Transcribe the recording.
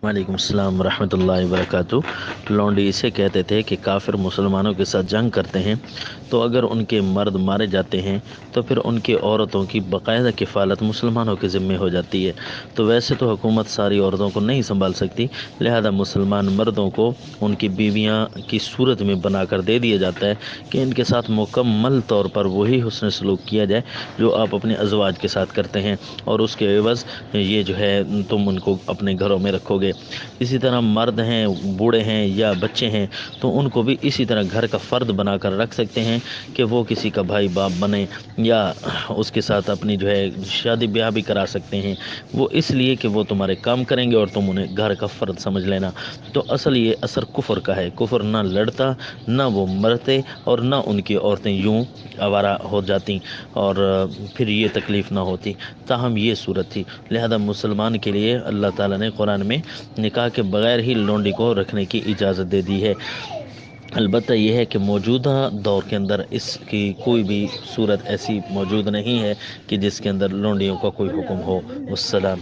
وعلیکم السلام ورحمۃ اللہ وبرکاتہ۔ لونڈی اسے کہتے تھے کہ کافر مسلمانوں کے ساتھ جنگ کرتے ہیں تو اگر ان کے مرد مارے جاتے ہیں تو پھر ان کی عورتوں کی باقاعدہ کفالت مسلمانوں کے ذمے ہو جاتی ہے۔ تو ویسے تو حکومت ساری عورتوں کو نہیں سنبھال سکتی، لہذا مسلمان مردوں کو ان کی بیویاں کی صورت میں بنا کر دے دیا جاتا ہے کہ ان کے ساتھ مکمل طور پر وہی حسن سلوک کیا جائے جو آپ اپنے ازواج کے ساتھ کرتے ہیں، اور اس کے عوض یہ جو ہے تم ان کو اپنے گھروں میں رکھو گے۔ اسی طرح مرد ہیں، بوڑھے ہیں یا بچے ہیں تو ان کو بھی اسی طرح گھر کا فرد بنا کر رکھ سکتے ہیں کہ وہ کسی کا بھائی باپ بنے، یا اس کے ساتھ اپنی جو ہے شادی بیاہ بھی کرا سکتے ہیں، وہ اس لیے کہ وہ تمہارے کام کریں گے اور تم انہیں گھر کا فرد سمجھ لینا۔ تو اصل یہ اثر کفر کا ہے، کفر نہ لڑتا، نہ وہ مرتے، اور نہ ان کی عورتیں یوں آوارہ ہو جاتی اور پھر یہ تکلیف نہ ہوتی۔ تاہم یہ صورت تھی، لہذا مسلمان کے لیے اللہ تعالیٰ نے قرآن میں نکاح کے بغیر ہی لونڈی کو رکھنے کی اجازت دے دی ہے۔ البتہ یہ ہے کہ موجودہ دور کے اندر اس کی کوئی بھی صورت ایسی موجود نہیں ہے کہ جس کے اندر لونڈیوں کا کوئی حکم ہو۔ والسلام۔